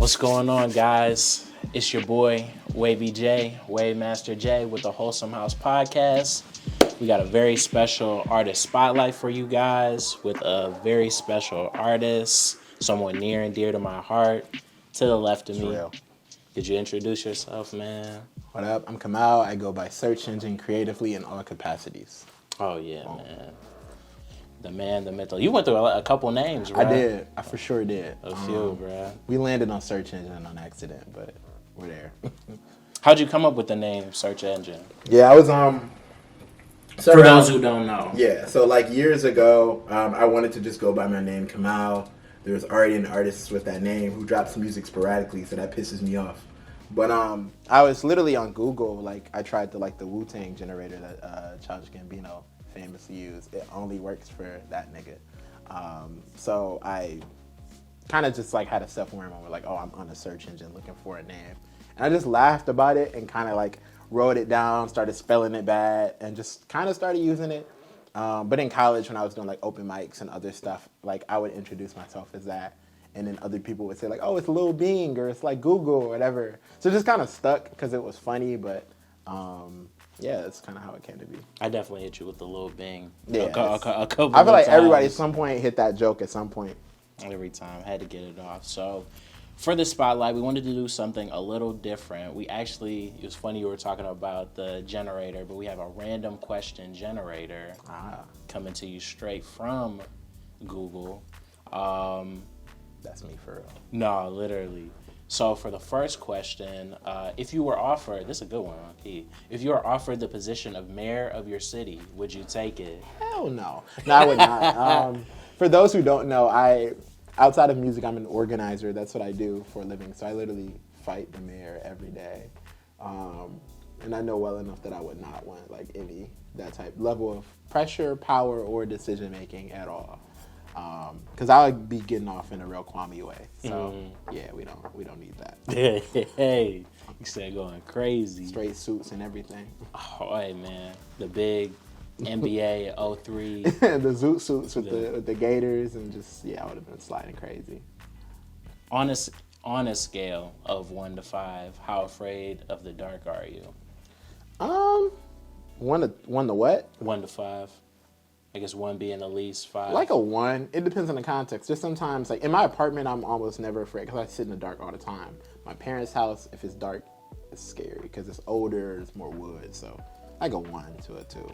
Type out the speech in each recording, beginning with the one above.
What's going on, guys? It's your boy, Wavy J, Wave Master J with the Wholesome House podcast. We got a very special artist spotlight for you guys with a very special artist, someone near and dear to my heart, to the left of me. Real. Could you introduce yourself, man? What up? I'm Kamal. I go by Srch Engn creatively in all capacities. Oh, yeah, man. The man, the myth. You went through a couple names, right? I did. I for sure did. A few, bruh. We landed on Srch Engn on accident, but we're there. How'd you come up with the name Srch Engn? Yeah, I was For those who don't know. Yeah, so like years ago, I wanted to just go by my name Kamal. There was already an artist with that name who drops music sporadically, so that pisses me off. But I was literally on Google, like I tried the Wu-Tang generator that Srch Gambino famously used. It only works for that nigga. So I kind of just like had a self-aware moment, like, oh, I'm on a search engine looking for a name. And I just laughed about it and kind of like wrote it down, started spelling it bad, and just kind of started using it. But in college, when I was doing like open mics and other stuff, like I would introduce myself as that. And then other people would say like, oh, it's Lil Bing, or it's like Google or whatever. So it just kind of stuck because it was funny, but yeah, that's kind of how it came to be. I definitely hit you with the Lil Bing. Yeah, a couple I feel like times. everybody at some point hit that joke at some point. Every time. Had to get it off. So for the spotlight, we wanted to do something a little different. We actually, it was funny you were talking about the generator, but we have a random question generator coming to you straight from Google. That's me for real. No, literally. So for the first question, if you were offered, this is a good one, Key. If you were offered the position of mayor of your city, would you take it? Hell no. No, I would not. For those who don't know, outside of music, I'm an organizer. That's what I do for a living. So I literally fight the mayor every day. And I know well enough that I would not want like any that type level of pressure, power, or decision making at all. Because I would be getting off in a real Kwame way. So yeah, we don't need that. Hey, you said going crazy. Straight suits and everything. Oh, hey man, the big NBA 03. The zoot suits with the gators and just I would have been sliding crazy. On a scale of 1 to 5, how afraid of the dark are you? 1 to what? 1 to 5. I guess 1 being the least, 5. Like a 1. It depends on the context. Just sometimes, like in my apartment, I'm almost never afraid because I sit in the dark all the time. My parents' house, if it's dark, it's scary because it's older, it's more wood. So like a 1 to a 2. You know?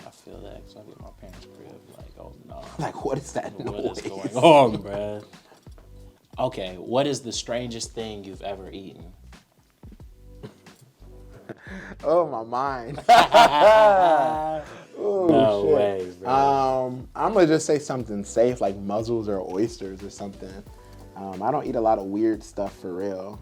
I feel that because I be at my parents' crib like, oh no. Like, what is that noise? What is going on, bruh? Okay, what is the strangest thing you've ever eaten? Oh, my mind. Oh, no shit. way, bro. I'm going to just say something safe, like mussels or oysters or something. I don't eat a lot of weird stuff for real.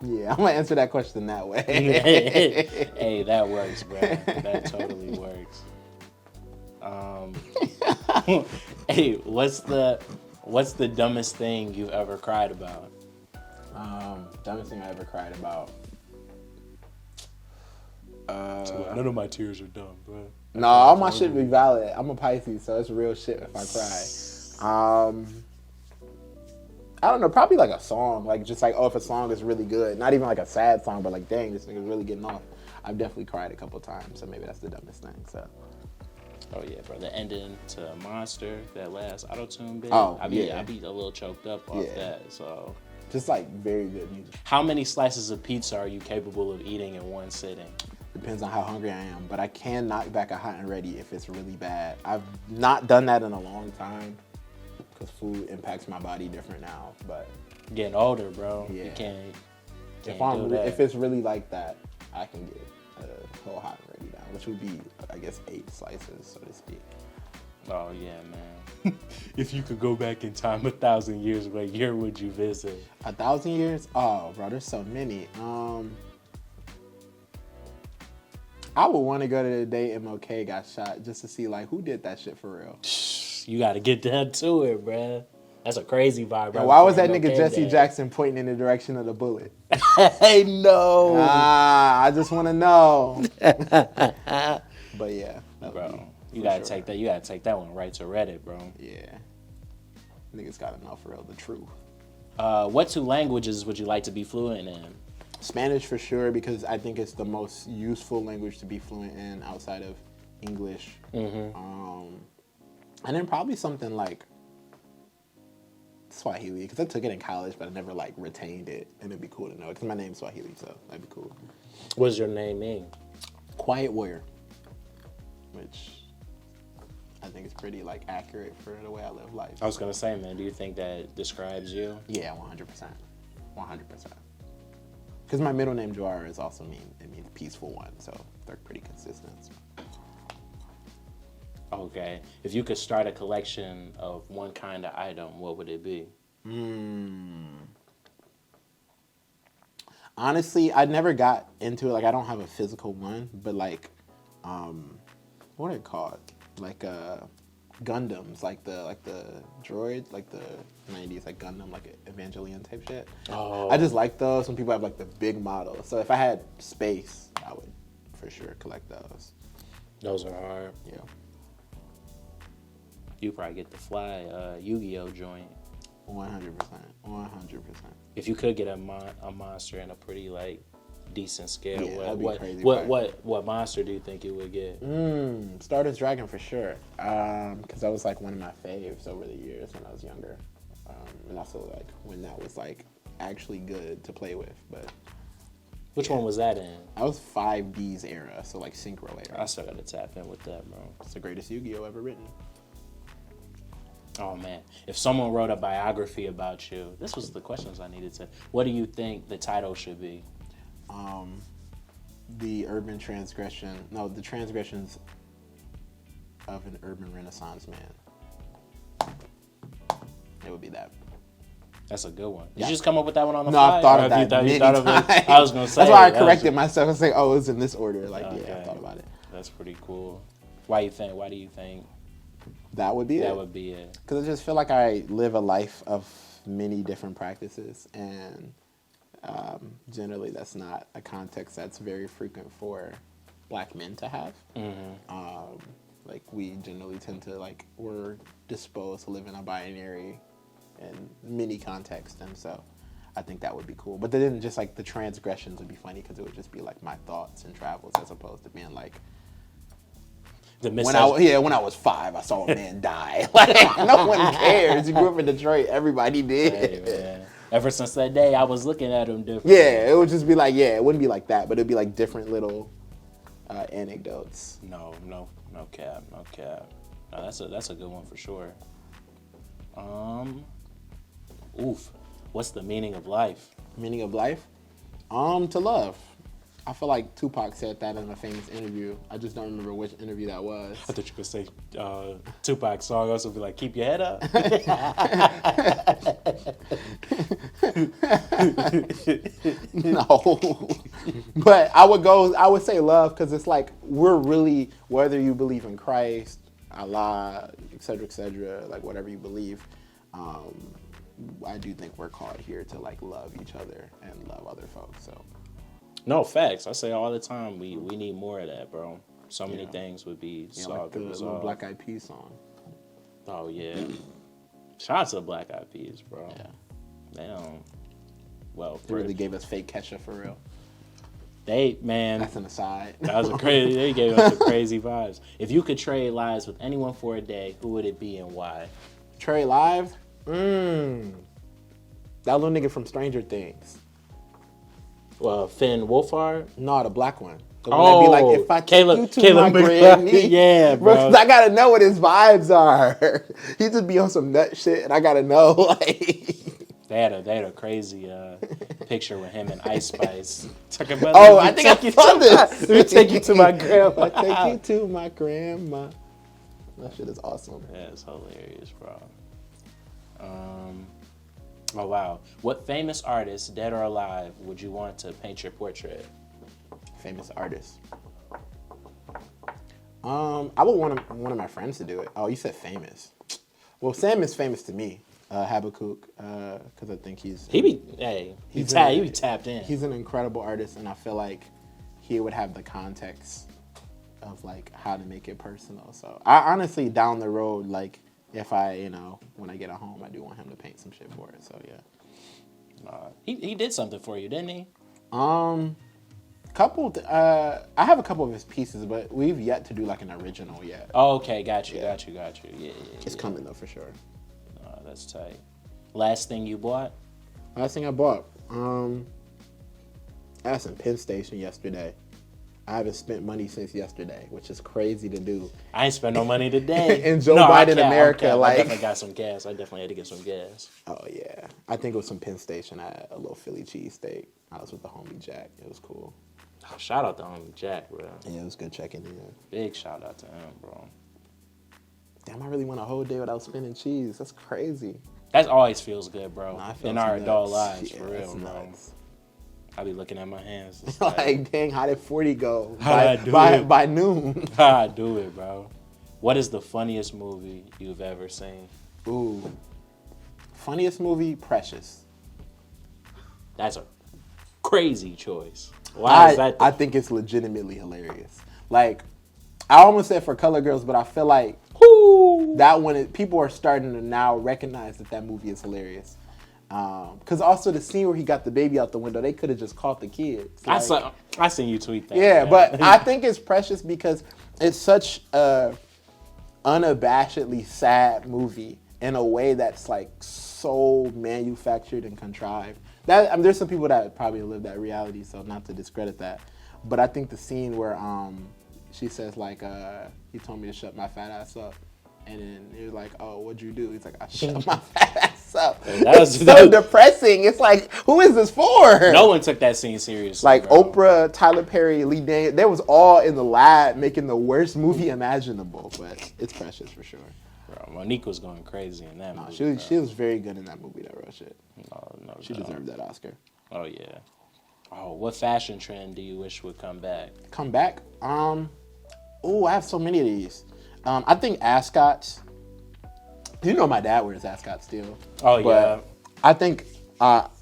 Yeah, I'm going to answer that question that way. Hey, that works, bro. That totally works. Hey, what's the dumbest thing you've ever cried about? Dumbest thing I ever cried about. None of my tears are dumb, bro. No, all my shit be valid. I'm a Pisces, so it's real shit if I cry. I don't know, probably like a song. Like just like, oh, if a song is really good. Not even like a sad song, but like, dang, this nigga's really getting off. I've definitely cried a couple times, so maybe that's the dumbest thing. So. Oh yeah, bro. The ending to Monster, that last auto-tune bit. Oh, I be a little choked up off that, so. Just like very good music. How many slices of pizza are you capable of eating in one sitting? Depends on how hungry I am, but I can knock back a hot and ready if it's really bad. I've not done that in a long time because food impacts my body different now. But getting older, bro. Yeah. You can't if it's really like that, I can get a whole hot and ready down, which would be, I guess, 8 slices, so to speak. Oh yeah, man. If you could go back in time 1,000 years, what year would you visit? 1,000 years? Oh, bro, there's so many. I would want to go to the day MLK got shot just to see like who did that shit for real. You got to get down to it, bruh. That's a crazy vibe, bro. And why was that nigga Jesse Jackson pointing in the direction of the bullet? Hey, no. I just want to know. But yeah, bro, you gotta take that. You gotta take that one right to Reddit, bro. Yeah. niggas gotta know for real the truth. What 2 languages would you like to be fluent in? Spanish for sure, because I think it's the most useful language to be fluent in outside of English. And then probably something like Swahili, because I took it in college, but I never like retained it, and it'd be cool to know because my name's Swahili, so that'd be cool. What does your name mean? Quiet warrior, which I think is pretty like accurate for the way I live life. I was gonna say, man, do you think that describes you? Yeah, 100%, 100%. Because my middle name Jawara is also means peaceful one, so they're pretty consistent. Okay. If you could start a collection of one kind of item, what would it be? Honestly, I never got into it. Like, I don't have a physical one, but like, what are they called? Like Gundams, like the droids, like the 90s, like Gundam, like Evangelion type shit. Oh. I just like those when people have like the big models. So if I had space, I would for sure collect those. Those are hard. Yeah. You probably get the fly Yu-Gi-Oh joint. 100%. 100%. If you could get a monster in a pretty like decent scale, Yeah, that'd be crazy. what monster do you think you would get? Stardust Dragon for sure. Because that was like one of my faves over the years when I was younger. And also like when that was like actually good to play with. But Which one was that in? I was 5D's era, so like Synchro era. I still gotta tap in with that, bro. It's the greatest Yu-Gi-Oh ever written. Oh man, if someone wrote a biography about you, this was the questions I needed to. What do you think the title should be? The transgressions of an urban Renaissance man. It would be that. That's a good one. Did Yeah. you just come up with that one on the No, fly? I've thought Or of that you many thought of times. it? I was gonna say. That's why I that corrected myself. I was like, oh, it's in this order. Like, Okay. yeah, I thought about it. That's pretty cool. Why do you think That would be it. that would be it? Because I just feel like I live a life of many different practices, and generally that's not a context that's very frequent for Black men to have. Like, we generally tend to, like, we're disposed to live in a binary and many contexts, and so I think that would be cool. But then just, like, the transgressions would be funny because it would just be, like, my thoughts and travels as opposed to being, like, when I was 5, I saw a man die. Like, no one cares. You grew up in Detroit. Everybody did. Hey, man. Ever since that day, I was looking at him different. Yeah, it would just be like, it wouldn't be like that, but it'd be like different little anecdotes. No cap. No, that's a good one for sure. What's the meaning of life? Meaning of life? To love. I feel like Tupac said that in a famous interview. I just don't remember which interview that was. I thought you could say Tupac's song also be like, keep your head up. No. But I would say love, because it's like, we're really, whether you believe in Christ, Allah, etc., like whatever you believe, I do think we're called here to like love each other and love other folks. So. No, facts. I say all the time, we need more of that, bro. So many things would be like solved. the little Black Eyed Peas song. Oh, yeah. Shout out to the Black Eyed Peas, bro. Yeah. Damn. Well, They really gave us fake Kesha for real. Man. That's an aside. That was they gave us the crazy vibes. If you could trade lives with anyone for a day, who would it be and why? Trade lives? That little nigga from Stranger Things. Well, Finn Wolfhard? No, the black one. The one that be like, if I take you to my Grammy. Yeah, bro. I gotta know what his vibes are. He just be on some nut shit, and I gotta know, like. They had a crazy picture with him and Ice Spice. Talking about, I think I saw this. Let me take you to my grandma. I take you to my grandma. That shit is awesome. Yeah, it's hilarious, bro. Oh, wow. What famous artist, dead or alive, would you want to paint your portrait? Famous artist. I would want one of my friends to do it. Oh, you said famous. Well, Sam is famous to me, Habakkuk, because I think he be tapped in. He's an incredible artist, and I feel like he would have the context of like how to make it personal. So I honestly, down the road, like if I, when I get at home, I do want him to paint some shit for it. So yeah. He did something for you, didn't he? I have a couple of his pieces, but we've yet to do like an original yet. Oh, okay, got you. Yeah. It's coming though for sure. That's tight. Last thing you bought? Last thing I bought, I had some Penn Station yesterday. I haven't spent money since yesterday, which is crazy to do. I ain't spent no money today. In Joe Biden America, I like definitely got some gas. I definitely had to get some gas. Oh yeah, I think it was some Penn Station. I had a little Philly cheesesteak. I was with the homie Jack. It was cool. Oh, shout out to homie Jack, bro. Yeah, it was good checking in. Big shout out to him, bro. Damn, I really went a whole day without spending cheese. That's crazy. That always feels good, bro. In our nuts. adult lives, yeah, for real, bro. Nuts. I be looking at my hands. Like, dang, how did 40 go? By noon. How I do it, bro. What is the funniest movie you've ever seen? Ooh. Funniest movie, Precious. That's a crazy choice. Why is that? I think it's legitimately hilarious. Like, I almost said For Color Girls, but I feel like that one, people are starting to now recognize that movie is hilarious. Because also the scene where he got the baby out the window, they could have just caught the kids. Like, I seen you tweet that. Yeah, man. but I think it's Precious because it's such a unabashedly sad movie in a way that's like so manufactured and contrived. There's some people that probably live that reality, so not to discredit that. But I think the scene where she says like, he told me to shut my fat ass up. And then he was like, oh, what'd you do? He's like, I shut my fat ass up. It's so depressing. It's like, who is this for? No one took that scene seriously. Like, bro. Oprah, Tyler Perry, Lee Daniels, they was all in the lab making the worst movie imaginable. But it's Precious for sure. Bro, Monique was going crazy in that movie. She was very good in that movie, that real shit. No, she deserved that Oscar. Oh, yeah. Oh, what fashion trend do you wish would come back? Come back? I have so many of these. I think ascots. You know my dad wears ascots still. Oh, yeah. I think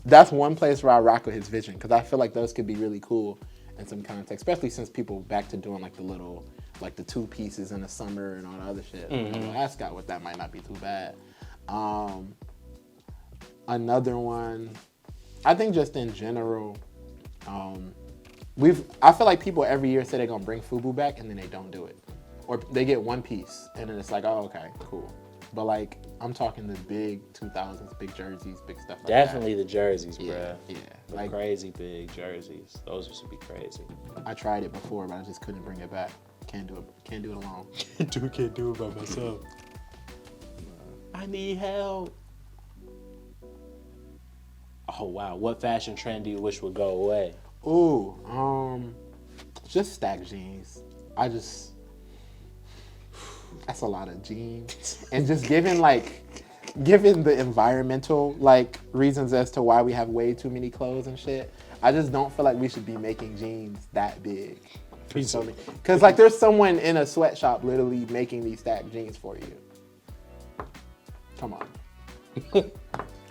that's one place where I rock with his vision because I feel like those could be really cool in some context, especially since people back to doing like the little, like the two pieces in the summer and all the other shit. Mm-hmm. Ascot with that might not be too bad. Another one, I think just in general, I feel like people every year say they're gonna bring FUBU back and then they don't do it. Or they get one piece, and then it's like, oh, okay, cool. But, like, I'm talking the big 2000s, big jerseys, big stuff like Definitely that. the jerseys, bro. Yeah. The like, crazy big jerseys. Those used to be crazy. I tried it before, but I just couldn't bring it back. Can't do it alone. Can't do it by myself. I need help. Oh, wow. What fashion trend do you wish would go away? Ooh, just stacked jeans. That's a lot of jeans. And just given the environmental, like, reasons as to why we have way too many clothes and shit, I just don't feel like we should be making jeans that big. Because, like, there's someone in a sweatshop literally making these stacked jeans for you. Come on.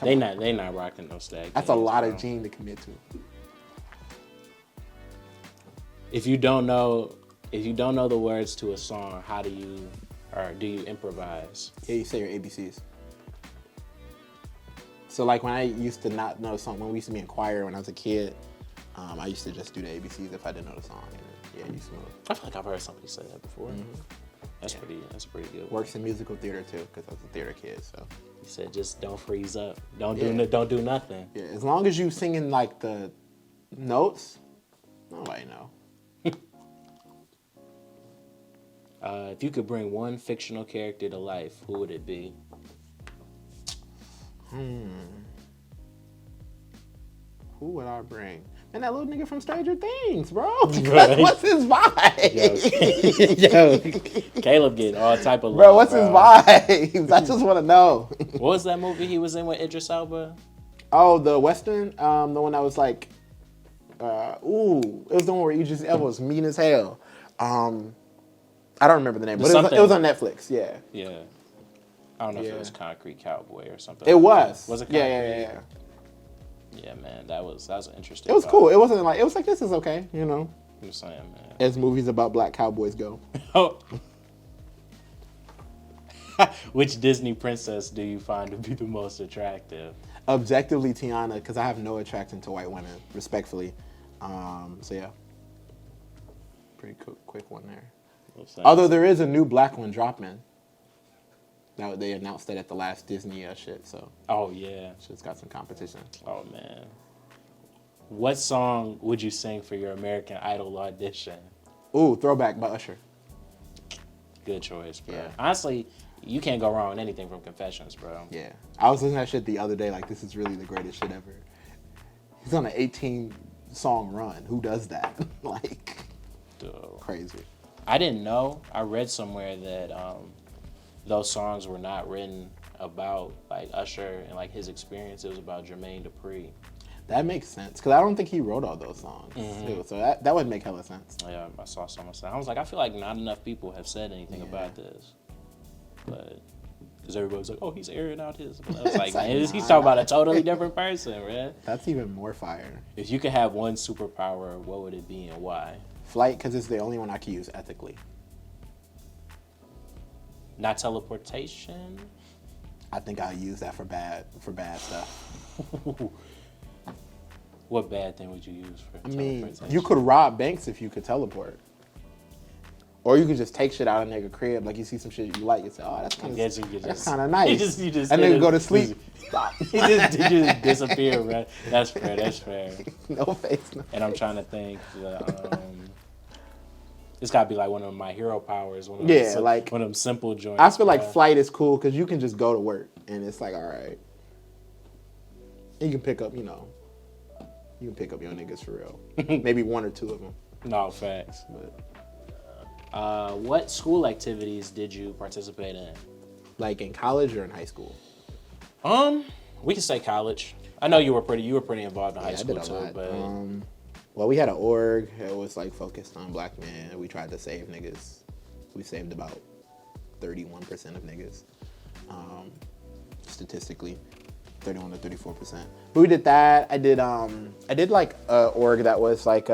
They not rocking no stacked That's jeans, a lot bro. of jeans to commit to. If you don't know the words to a song, how do you improvise? Yeah, you say your ABCs. So like when I used to not know the song, when we used to be in choir when I was a kid, I used to just do the ABCs if I didn't know the song. And yeah, you smooth. I feel like I've heard somebody say that before. Mm-hmm. That's pretty good. Works in musical theater too, because I was a theater kid. So you said just don't freeze up, don't do nothing. Yeah, as long as you singing like the notes, nobody know. If you could bring one fictional character to life, who would it be? Who would I bring? Man, that little nigga from Stranger Things, bro. Right. What's his vibe? Yo, Caleb getting all type of love, bro, what's his vibes? I just want to know. What was that movie he was in with Idris Elba? Oh, the Western? The one that was like, it was the one where Idris Elba was mean as hell. I don't remember the name, but it was on Netflix, yeah. Yeah. I don't know if it was Concrete Cowboy or something. It was. Was it Concrete? Yeah. Yeah, man, that was an interesting. It was cool. It was like this is okay, you know. I'm saying, man. As movies about black cowboys go. Oh. Which Disney princess do you find to be the most attractive? Objectively, Tiana, because I have no attraction to white women, respectfully. So yeah, pretty quick one there. Although there is a new black one dropping. Now they announced that at the last Disney shit. So oh yeah, shit's got some competition. Oh man, what song would you sing for your American Idol audition? Ooh, Throwback by Usher. Good choice, bro. Yeah. Honestly, you can't go wrong with anything from Confessions, bro. Yeah. I was listening to that shit the other day, like, this is really the greatest shit ever. He's on an 18-song run. Who does that? Like, dude, crazy. I didn't know. I read somewhere that those songs were not written about, like, Usher and, like, his experience. It was about Jermaine Dupri. That makes sense, because I don't think he wrote all those songs. Mm-hmm. So that would make hella sense. Yeah, I saw someone say. I was like, I feel like not enough people have said anything about this. But, because everybody's like, oh, he's airing out his. But I was like, man, he's talking about a totally different person, man. That's even more fire. If you could have one superpower, what would it be and why? Flight, because it's the only one I can use ethically. Not teleportation? I think I'll use that for bad stuff. What bad thing would you use for teleportation? You could rob banks if you could teleport. Or you could just take shit out of a nigga crib, like you see some shit you like, you say, oh, that's kind of nice. You just and then go to sleep. you just disappear, bro. That's fair. No face, no. And I'm trying to think, it's got to be like one of my hero powers. One of them simple joints. I feel like flight is cool because you can just go to work and it's like, all right. And you can pick up, your niggas for real. Maybe one or two of them. No, facts. But what school activities did you participate in? Like in college or in high school? We can say college. I know you were pretty involved in high school too, but well, we had an org. It was like focused on black men. We tried to save niggas. We saved about 31% of niggas. Statistically, 31 to 34%. But we did that. I did like a org that was like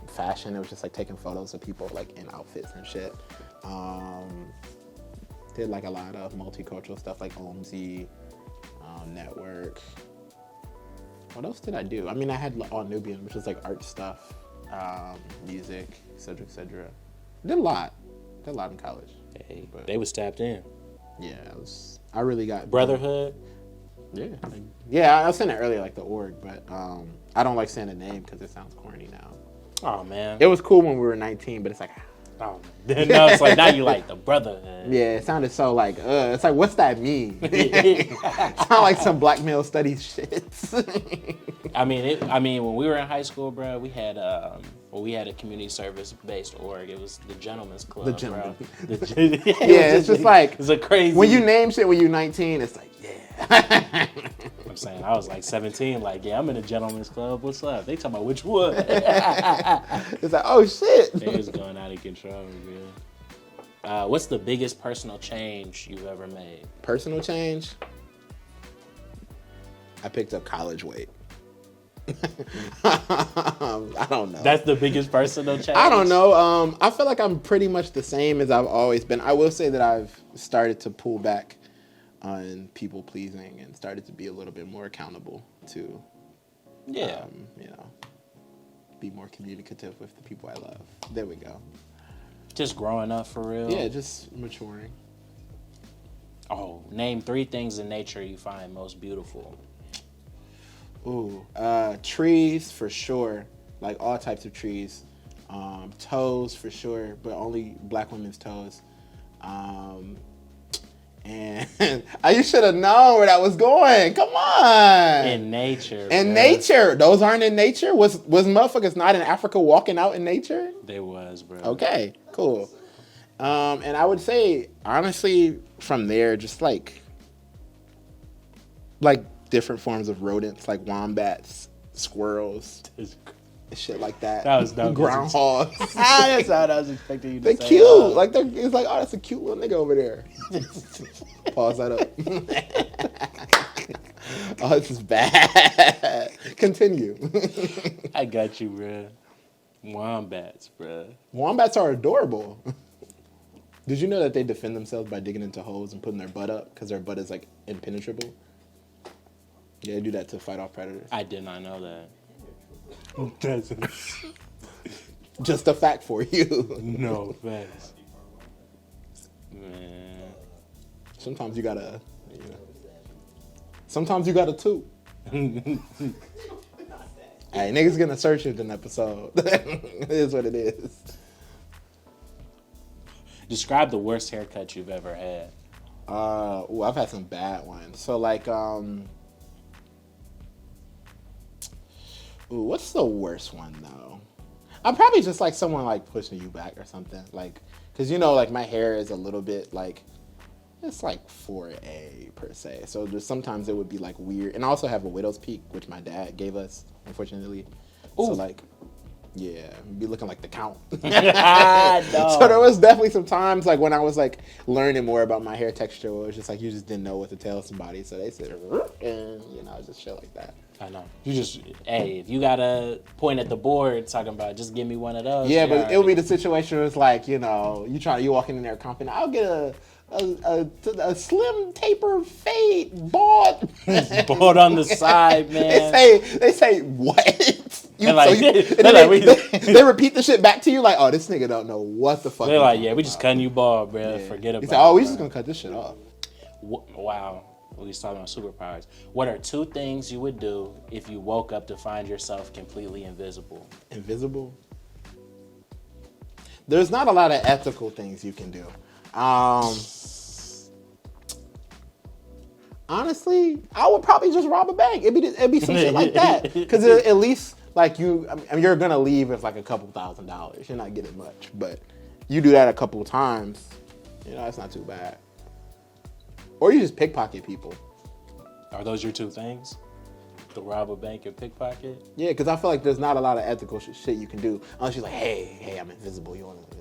fashion. It was just like taking photos of people like in outfits and shit. Did like a lot of multicultural stuff like OMZ, network. What else did I do? I mean, I had All Nubian, which was like art stuff, music, etc., etc. Did a lot in college. Hey, they was tapped in. Yeah, I really got brotherhood. Yeah, I was saying it earlier, like the org, but I don't like saying the name because it sounds corny now. Oh man, it was cool when we were 19, but it's like, oh, no, it's like now you like the brotherhood. Yeah, it sounded so like, it's like, what's that mean? Sound like some black male studies shit. I mean, when we were in high school, bro, we had a community service based org. It was the Gentlemen's Club. The Gentlemen. It's just like it's a crazy. When you name shit when you're 19, it's like, yeah. I'm saying I was like 17, like, yeah, I'm in a Gentlemen's Club. What's up? They talking about which one? It's like, oh shit. It was going out of control, man. What's the biggest personal change you've ever made? Personal change? I picked up college weight. I don't know. That's the biggest personal change? I don't know. I feel like I'm pretty much the same as I've always been. I will say that I've started to pull back on people pleasing and started to be a little bit more accountable to, be more communicative with the people I love. There we go. Just growing up for real? Yeah, just maturing. Oh, name 3 things in nature you find most beautiful. Ooh, trees for sure, like all types of trees. Toes for sure, but only black women's toes. And you should have known where that was going. Come on. In nature. In nature. Those aren't in nature? Was motherfuckers not in Africa walking out in nature? They was, bro. Okay, cool. And I would say, honestly, from there, just like different forms of rodents, like wombats, squirrels, shit like that. That was dope. Groundhogs. That's how I was expecting you to say. They're cute. Like it's like, oh, that's a cute little nigga over there. Pause that up. Oh, this is bad. Continue. I got you, bro. Wombats, bro. Wombats are adorable. Did you know that they defend themselves by digging into holes and putting their butt up because their butt is like impenetrable? Yeah, they do that to fight off predators. I did not know that. Just a fact for you. No offense. Man. Sometimes you gotta, sometimes you gotta too. Hey, niggas gonna search it in an episode. It is what it is. Describe the worst haircut you've ever had. I've had some bad ones. So like, what's the worst one though? I'm probably just like someone like pushing you back or something. Like, cause like my hair is a little bit like, it's like 4A per se. So just sometimes it would be like weird. And I also have a widow's peak, which my dad gave us, unfortunately. Ooh. So like, yeah, be looking like the Count. No. So there was definitely some times like when I was like learning more about my hair texture, where it was just like you just didn't know what to tell somebody. So they said, and just shit like that. I know. You just, hey, if you gotta point at the board talking about just give me one of those. Yeah, but it would be the situation where it's like, you walking in there confident, I'll get a slim taper fade bald. Bald on the side, man. They say what? They repeat the shit back to you like, oh, this nigga don't know what the fuck. They're like, yeah, we just cutting you bald, bro. Yeah. Forget about it. He said, oh, we just gonna cut this shit off. Wow. We was talking about superpowers. What are 2 things you would do if you woke up to find yourself completely invisible? Invisible? There's not a lot of ethical things you can do. Honestly, I would probably just rob a bank. It'd be some shit like that. Because at least, like, you're going to leave with, like, a couple $1,000s. You're not getting much. But you do that a couple of times, it's not too bad. Or you just pickpocket people. Are those your 2 things? To rob a bank and pickpocket? Yeah, because I feel like there's not a lot of ethical shit you can do. Unless you're like, hey, I'm invisible. You want to...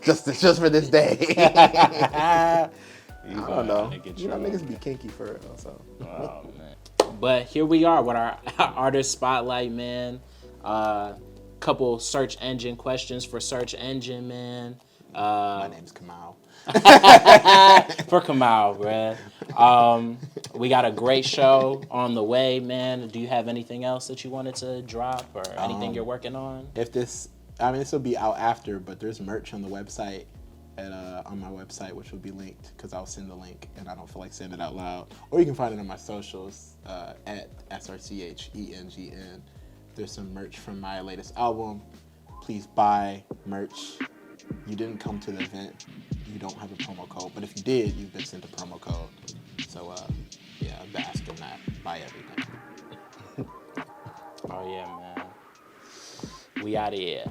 just for this day. I don't know. Niggas be kinky for real. So. Oh, man. But here we are with our artist spotlight, man. Couple search engine questions for Srch Engn, man. My name's Kamal. For Kamal, bruh. We got a great show on the way, man. Do you have anything else that you wanted to drop or anything you're working on? This will be out after, but there's merch on the website on my website, which will be linked because I'll send the link and I don't feel like saying it out loud. Or you can find it on my socials at Srch Engn. There's some merch from my latest album. Please buy merch. You didn't come to the event, you don't have a promo code. But if you did, you've been sent a promo code. So, bask in that. Buy everything. Oh, yeah, man. We out of here.